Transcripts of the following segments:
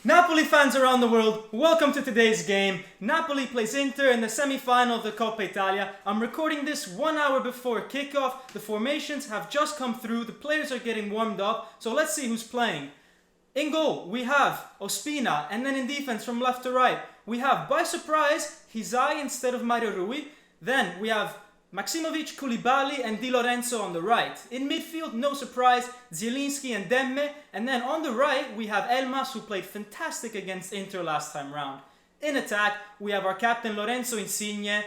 Napoli fans around the world, welcome to today's game. Napoli plays Inter in the semi-final of the Coppa Italia. I'm recording this 1 hour before kickoff. The formations have just come through, the players are getting warmed up, so let's see who's playing. In goal, we have Ospina, and then in defense from left to right, we have, by surprise, Hizai instead of Mario Rui. Then we have Maksimovic, Koulibaly and Di Lorenzo on the right. In midfield, no surprise, Zielinski and Demme. And then on the right, we have Elmas, who played fantastic against Inter last time round. In attack, we have our captain Lorenzo Insigne,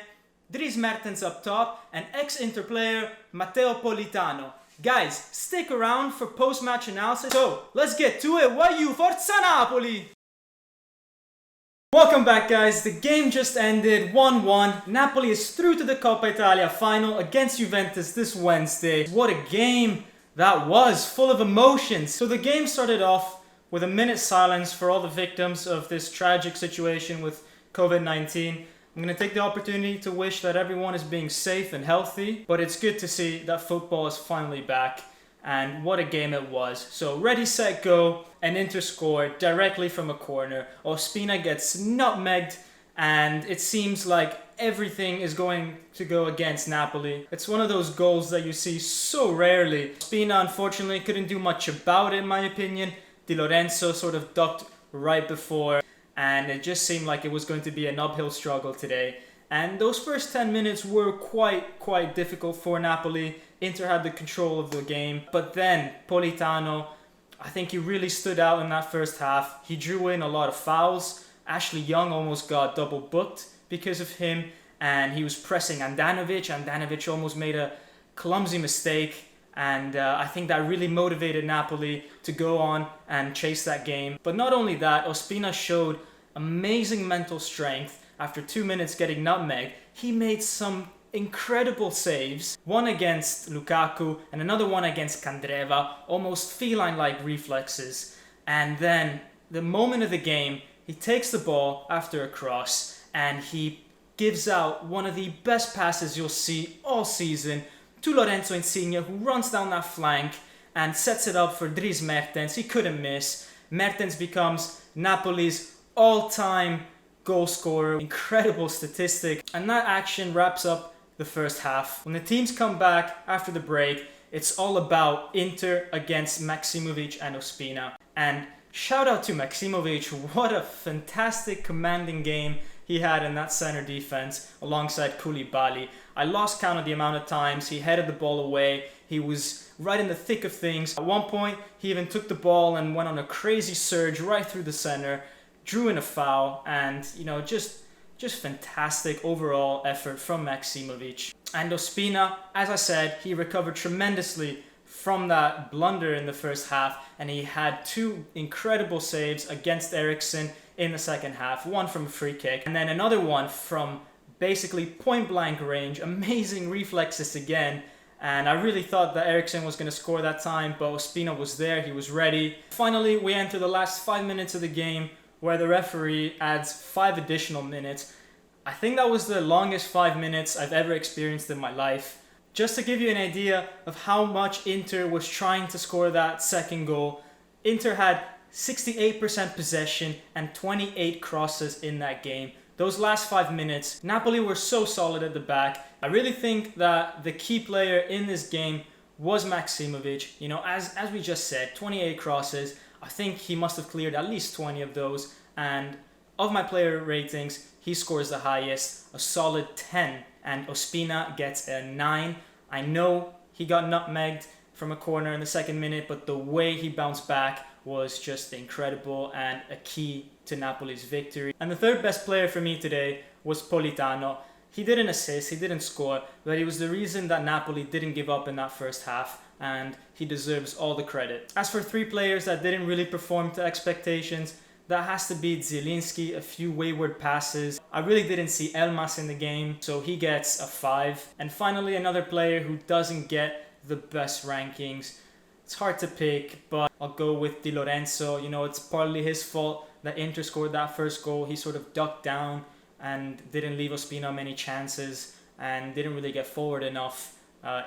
Dries Mertens up top, and ex-Inter player Matteo Politano. Guys, stick around for post-match analysis. So, let's get to it. Why you? Forza Napoli! Welcome back, guys. The game just ended 1-1. Napoli is through to the Coppa Italia final against Juventus this Wednesday. What a game that was, full of emotions. So the game started off with a minute silence for all the victims of this tragic situation with COVID-19. I'm going to take the opportunity to wish that everyone is being safe and healthy, but it's good to see that football is finally back. And what a game it was. So ready, set, go, and Inter scored directly from a corner. Ospina gets nutmegged, and it seems like everything is going to go against Napoli. It's one of those goals that you see so rarely. Ospina unfortunately couldn't do much about it, in my opinion. Di Lorenzo sort of ducked right before, and it just seemed like it was going to be an uphill struggle today. And those first 10 minutes were quite difficult for Napoli. Inter had the control of the game. But then Politano, I think he really stood out in that first half. He drew in a lot of fouls. Ashley Young almost got double booked because of him. And he was pressing Andanovic. Andanovic almost made a clumsy mistake. And I think that really motivated Napoli to go on and chase that game. But not only that, Ospina showed amazing mental strength. After 2 minutes getting nutmegged, he made some incredible saves. One against Lukaku and another one against Candreva, almost feline-like reflexes. And then, the moment of the game, he takes the ball after a cross and he gives out one of the best passes you'll see all season to Lorenzo Insigne, who runs down that flank and sets it up for Dries Mertens. He couldn't miss. Mertens becomes Napoli's all-time goal scorer, incredible statistic. And that action wraps up the first half. When the teams come back after the break, it's all about Inter against Maksimovic and Ospina. And shout out to Maksimovic, what a fantastic commanding game he had in that center defense alongside Koulibaly. I lost count of the amount of times he headed the ball away. He was right in the thick of things. At one point, he even took the ball and went on a crazy surge right through the center, drew in a foul, and just fantastic overall effort from Maksimovic. And Ospina, as I said, he recovered tremendously from that blunder in the first half, and he had two incredible saves against Eriksen in the second half, one from a free kick and then another one from basically point blank range. Amazing reflexes again. And I really thought that Eriksen was going to score that time, but Ospina was there, he was ready. Finally, we enter the last 5 minutes of the game, where the referee adds 5 additional minutes. I think that was the longest 5 minutes I've ever experienced in my life. Just to give you an idea of how much Inter was trying to score that second goal, Inter had 68% possession and 28 crosses in that game. Those last 5 minutes, Napoli were so solid at the back. I really think that the key player in this game was Maksimovic. You know, as we just said, 28 crosses. I think he must have cleared at least 20 of those. And of my player ratings, he scores the highest, a solid 10. And Ospina gets a 9. I know he got nutmegged from a corner in the second minute, but the way he bounced back was just incredible and a key to Napoli's victory. And the third best player for me today was Politano. He didn't assist, he didn't score, but he was the reason that Napoli didn't give up in that first half, and he deserves all the credit. As for 3 players that didn't really perform to expectations, that has to be Zielinski, a few wayward passes. I really didn't see Elmas in the game, so he gets a 5. And finally, another player who doesn't get the best rankings. It's hard to pick, but I'll go with Di Lorenzo. You know, it's partly his fault that Inter scored that first goal. He sort of ducked down and didn't leave Ospina many chances and didn't really get forward enough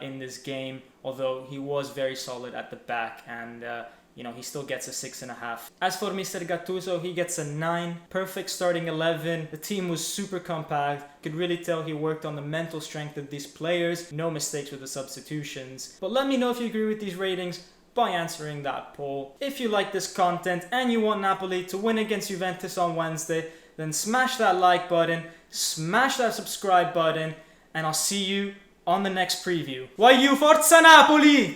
in this game, although he was very solid at the back and you know, he still gets a 6.5. As for Mr. Gattuso, he gets a 9. Perfect starting 11. The team was super compact. Could really tell he worked on the mental strength of these players. No mistakes with the substitutions. But let me know if you agree with these ratings by answering that poll. If you like this content and you want Napoli to win against Juventus on Wednesday, then smash that like button, smash that subscribe button, and I'll see you on the next preview. Why you Forza Napoli!